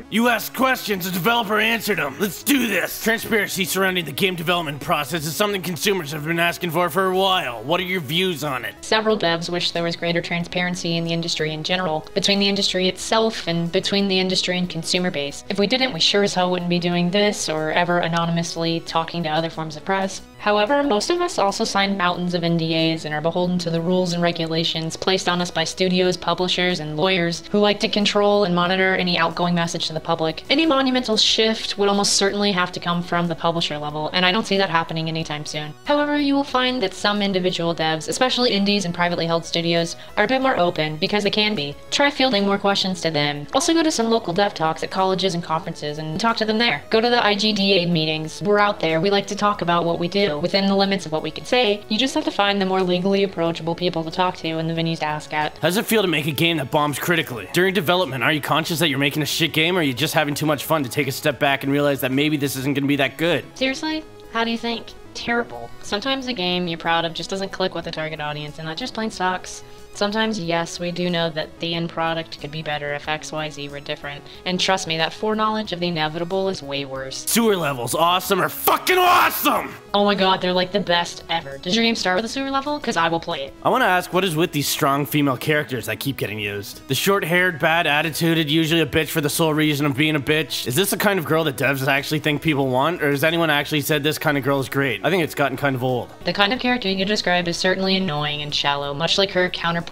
You asked questions, the developer answered them. Let's do this. Transparency surrounding the game development process is something consumers have been asking for a while. What are your views on it? Several devs wish there was greater transparency in the industry in general, between the industry itself and between the industry and consumer base. If we didn't, we sure as hell wouldn't be doing this or ever anonymously talking to other forms of press. However, most of us also sign mountains of NDAs and are beholden to the rules and regulations placed on us by studios, publishers, and lawyers who like to control and monitor any outgoing message to the public. Any monumental shift would almost certainly have to come from the publisher level, and I don't see that happening anytime soon. However, you will find that some individual devs, especially indies and privately held studios, are a bit more open, because they can be. Try fielding more questions to them. Also go to some local dev talks at colleges and conferences and talk to them there. Go to the IGDA meetings. We're out there. We like to talk about what we do. Within the limits of what we can say, you just have to find the more legally approachable people to talk to and the venues to ask at. How does it feel to make a game that bombs critically? During development, are you conscious that you're making a shit game, or are you just having too much fun to take a step back and realize that maybe this isn't going to be that good? Seriously? How do you think? Terrible. Sometimes a game you're proud of just doesn't click with the target audience, and that just plain sucks. Sometimes, yes, we do know that the end product could be better if XYZ were different. And trust me, that foreknowledge of the inevitable is way worse. Sewer levels, awesome or fucking awesome! Oh my god, they're like the best ever. Does your game start with a sewer level? Because I will play it. I want to ask, what is with these strong female characters that keep getting used? The short-haired, bad-attituded, usually a bitch for the sole reason of being a bitch. Is this the kind of girl that devs actually think people want? Or has anyone actually said this kind of girl is great? I think it's gotten kind of old. The kind of character you described is certainly annoying and shallow, much like her counterpart,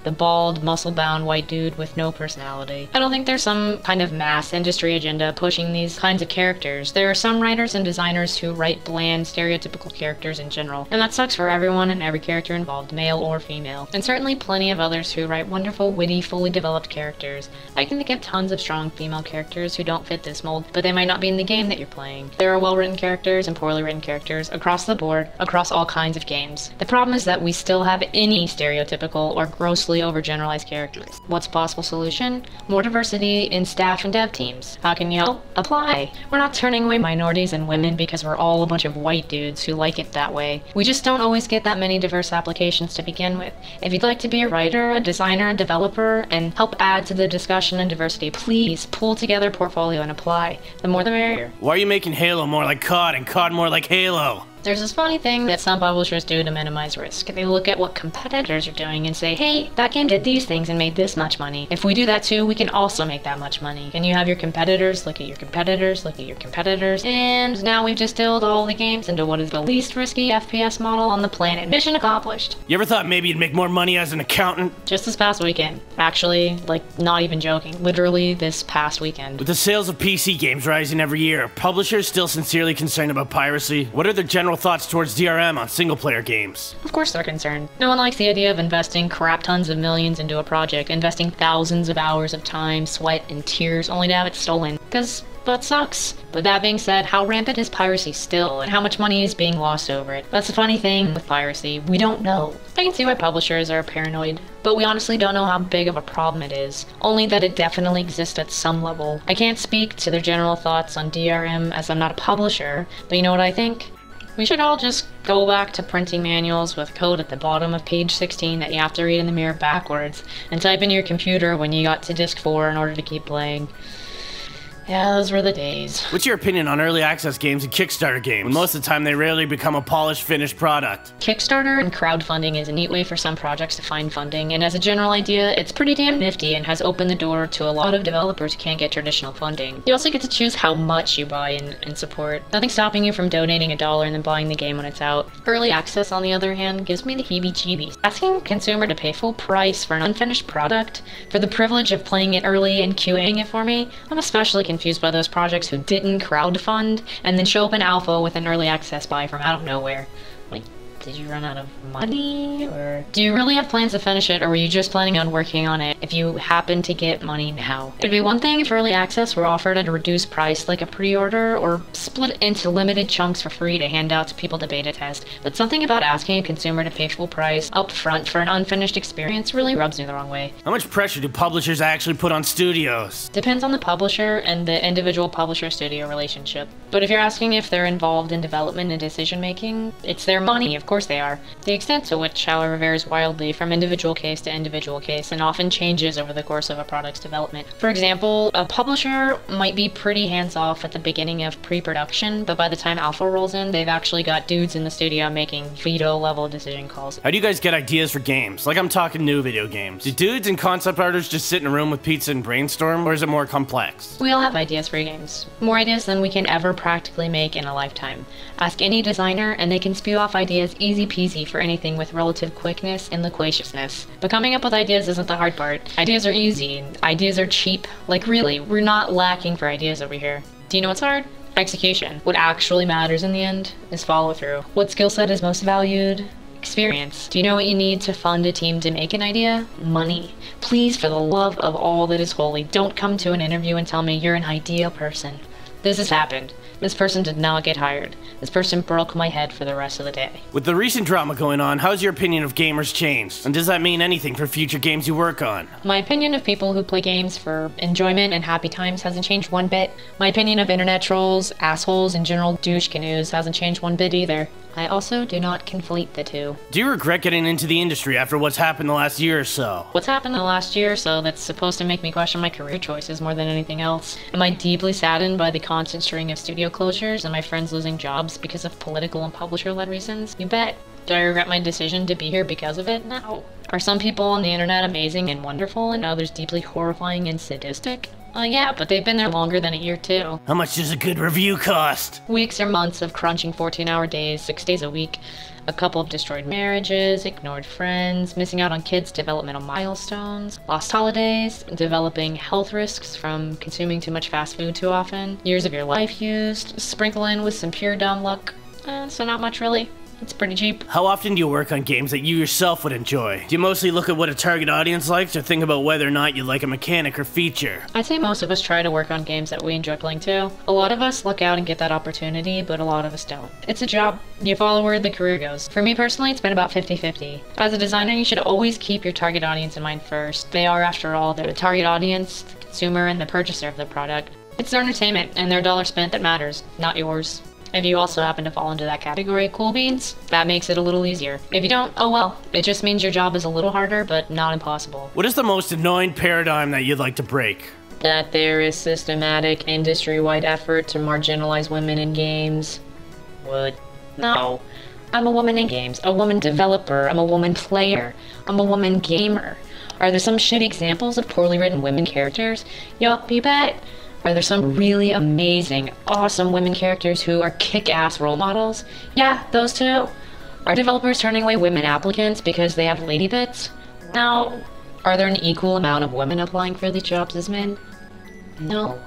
the bald, muscle-bound white dude with no personality. I don't think there's some kind of mass industry agenda pushing these kinds of characters. There are some writers and designers who write bland, stereotypical characters in general, and that sucks for everyone and every character involved, male or female. And certainly plenty of others who write wonderful, witty, fully developed characters. I can think of tons of strong female characters who don't fit this mold, but they might not be in the game that you're playing. There are well-written characters and poorly written characters across the board, across all kinds of games. The problem is that we still have any stereotypical or grossly overgeneralized characters. What's a possible solution? More diversity in staff and dev teams. How can you help? Apply. We're not turning away minorities and women because we're all a bunch of white dudes who like it that way. We just don't always get that many diverse applications to begin with. If you'd like to be a writer, a designer, a developer, and help add to the discussion and diversity, please pull together a portfolio and apply. The more the merrier. Why are you making Halo more like COD and COD more like Halo? There's this funny thing that some publishers do to minimize risk. They look at what competitors are doing and say, hey, that game did these things and made this much money. If we do that too, we can also make that much money. And you have your competitors, look at your competitors, look at your competitors, and now we've distilled all the games into what is the least risky FPS model on the planet. Mission accomplished. You ever thought maybe you'd make more money as an accountant? Just this past weekend. Actually, like, not even joking. Literally this past weekend. With the sales of PC games rising every year, are publishers still sincerely concerned about piracy? What are their general thoughts towards DRM on single-player games? Of course they're concerned. No one likes the idea of investing crap tons of millions into a project, investing thousands of hours of time, sweat, and tears only to have it stolen. Because that sucks. But that being said, how rampant is piracy still, and how much money is being lost over it? That's the funny thing with piracy. We don't know. I can see why publishers are paranoid, but we honestly don't know how big of a problem it is. Only that it definitely exists at some level. I can't speak to their general thoughts on DRM as I'm not a publisher, but you know what I think? We should all just go back to printing manuals with code at the bottom of page 16 that you have to read in the mirror backwards, and type in your computer when you got to disc 4 in order to keep playing. Yeah, those were the days. What's your opinion on early access games and Kickstarter games? When most of the time they rarely become a polished, finished product. Kickstarter and crowdfunding is a neat way for some projects to find funding, and as a general idea, it's pretty damn nifty and has opened the door to a lot of developers who can't get traditional funding. You also get to choose how much you buy and support. Nothing stopping you from donating $1 and then buying the game when it's out. Early access, on the other hand, gives me the heebie-jeebies. Asking a consumer to pay full price for an unfinished product, for the privilege of playing it early and QAing it for me, I'm especially confused by those projects who didn't crowdfund and then show up in alpha with an early access buy from out of nowhere. Like, did you run out of money? Or do you really have plans to finish it, or were you just planning on working on it if you happen to get money now? It'd be one thing if early access were offered at a reduced price like a pre-order, or split into limited chunks for free to hand out to people to beta test, but something about asking a consumer to pay full price up front for an unfinished experience really rubs me the wrong way. How much pressure do publishers actually put on studios? Depends on the publisher and the individual publisher-studio relationship. But if you're asking if they're involved in development and decision-making, it's their money, of course they are. The extent to which, however, varies wildly from individual case to individual case and often changes over the course of a product's development. For example, a publisher might be pretty hands-off at the beginning of pre-production, but by the time alpha rolls in, they've actually got dudes in the studio making veto-level decision calls. How do you guys get ideas for games? Like, I'm talking new video games. Do dudes and concept artists just sit in a room with pizza and brainstorm, or is it more complex? We all have ideas for games. More ideas than we can ever practically make in a lifetime. Ask any designer, and they can spew off ideas easy peasy for anything with relative quickness and loquaciousness. But coming up with ideas isn't the hard part. Ideas are easy. Ideas are cheap. Like, really, we're not lacking for ideas over here. Do you know what's hard? Execution. What actually matters in the end is follow-through. What skill set is most valued? Experience. Do you know what you need to fund a team to make an idea? Money. Please, for the love of all that is holy, don't come to an interview and tell me you're an ideal person. This has happened. This person did not get hired. This person broke my head for the rest of the day. With the recent drama going on, how's your opinion of gamers changed? And does that mean anything for future games you work on? My opinion of people who play games for enjoyment and happy times hasn't changed one bit. My opinion of internet trolls, assholes, and general douche canoes hasn't changed one bit either. I also do not conflate the two. Do you regret getting into the industry after what's happened the last year or so? What's happened the last year or so that's supposed to make me question my career choices more than anything else? Am I deeply saddened by the constant string of studio closures and my friends losing jobs because of political and publisher-led reasons? You bet. Do I regret my decision to be here because of it? No. Are some people on the internet amazing and wonderful and others deeply horrifying and sadistic? Yeah, but they've been there longer than a year too. How much does a good review cost? Weeks or months of crunching 14-hour days, 6 days a week, a couple of destroyed marriages, ignored friends, missing out on kids' developmental milestones, lost holidays, developing health risks from consuming too much fast food too often, years of your life used, sprinkle in with some pure dumb luck, so not much really. It's pretty cheap. How often do you work on games that you yourself would enjoy? Do you mostly look at what a target audience likes or think about whether or not you like a mechanic or feature? I'd say most of us try to work on games that we enjoy playing too. A lot of us look out and get that opportunity, but a lot of us don't. It's a job. You follow where the career goes. For me personally, it's been about 50-50. As a designer, you should always keep your target audience in mind first. They are, after all, the target audience, the consumer, and the purchaser of the product. It's their entertainment and their dollar spent that matters, not yours. If you also happen to fall into that category, cool beans, that makes it a little easier. If you don't, oh well. It just means your job is a little harder, but not impossible. What is the most annoying paradigm that you'd like to break? That there is systematic, industry-wide effort to marginalize women in games. What? No. I'm a woman in games, a woman developer, I'm a woman player, I'm a woman gamer. Are there some shitty examples of poorly written women characters? Yup, you bet. Are there some really amazing, awesome women characters who are kick-ass role models? Yeah, those too. Are developers turning away women applicants because they have lady bits? No. Are there an equal amount of women applying for these jobs as men? No.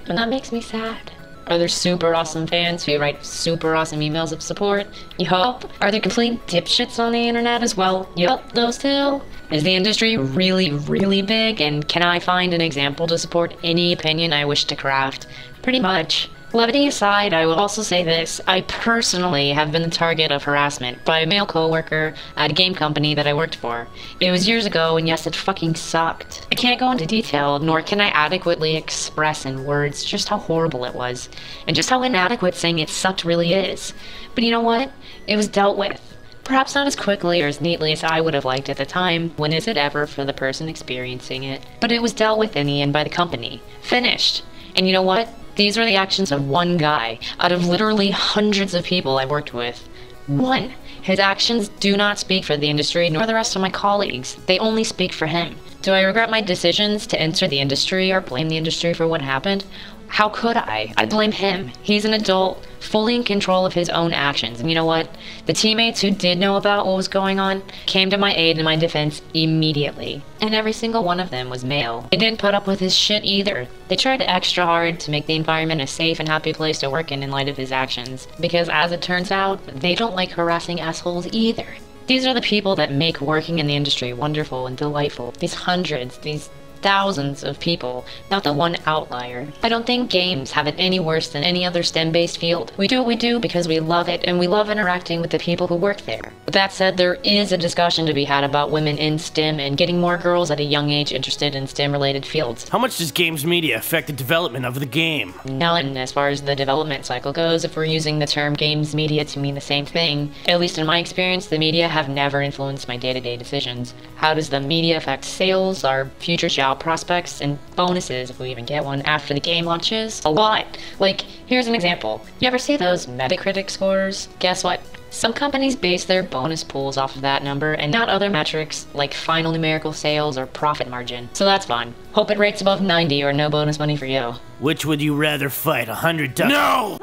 And that makes me sad. Are there super awesome fans who write super awesome emails of support? Yup. Are there complete dipshits on the internet as well? Yup, those too. Is the industry really, really big, and can I find an example to support any opinion I wish to craft? Pretty much. Levity aside, I will also say this. I personally have been the target of harassment by a male coworker at a game company that I worked for. It was years ago, and yes, it fucking sucked. I can't go into detail, nor can I adequately express in words just how horrible it was, and just how inadequate saying it sucked really is. But you know what? It was dealt with. Perhaps not as quickly or as neatly as I would have liked at the time. When is it ever for the person experiencing it? But it was dealt with in the end by the company. Finished. And you know what? These are the actions of one guy, out of literally hundreds of people I worked with. One. His actions do not speak for the industry nor the rest of my colleagues. They only speak for him. Do I regret my decisions to enter the industry or blame the industry for what happened? How could I? I blame him. He's an adult, fully in control of his own actions. And you know what? The teammates who did know about what was going on came to my aid and my defense immediately. And every single one of them was male. They didn't put up with his shit either. They tried extra hard to make the environment a safe and happy place to work in light of his actions. Because as it turns out, they don't like harassing assholes either. These are the people that make working in the industry wonderful and delightful. These hundreds, these thousands of people, not the one outlier. I don't think games have it any worse than any other STEM-based field. We do what we do because we love it, and we love interacting with the people who work there. With that said, there is a discussion to be had about women in STEM and getting more girls at a young age interested in STEM-related fields. How much does games media affect the development of the game? Now, and as far as the development cycle goes, if we're using the term games media to mean the same thing, at least in my experience, the media have never influenced my day-to-day decisions. How does the media affect sales, our future job prospects, and bonuses, if we even get one, after the game launches? A lot. Like, here's an example. You ever see those Metacritic scores? Guess what? Some companies base their bonus pools off of that number and not other metrics like final numerical sales or profit margin. So that's fun. Hope it rates above 90 or no bonus money for you. Which would you rather fight, $100? No!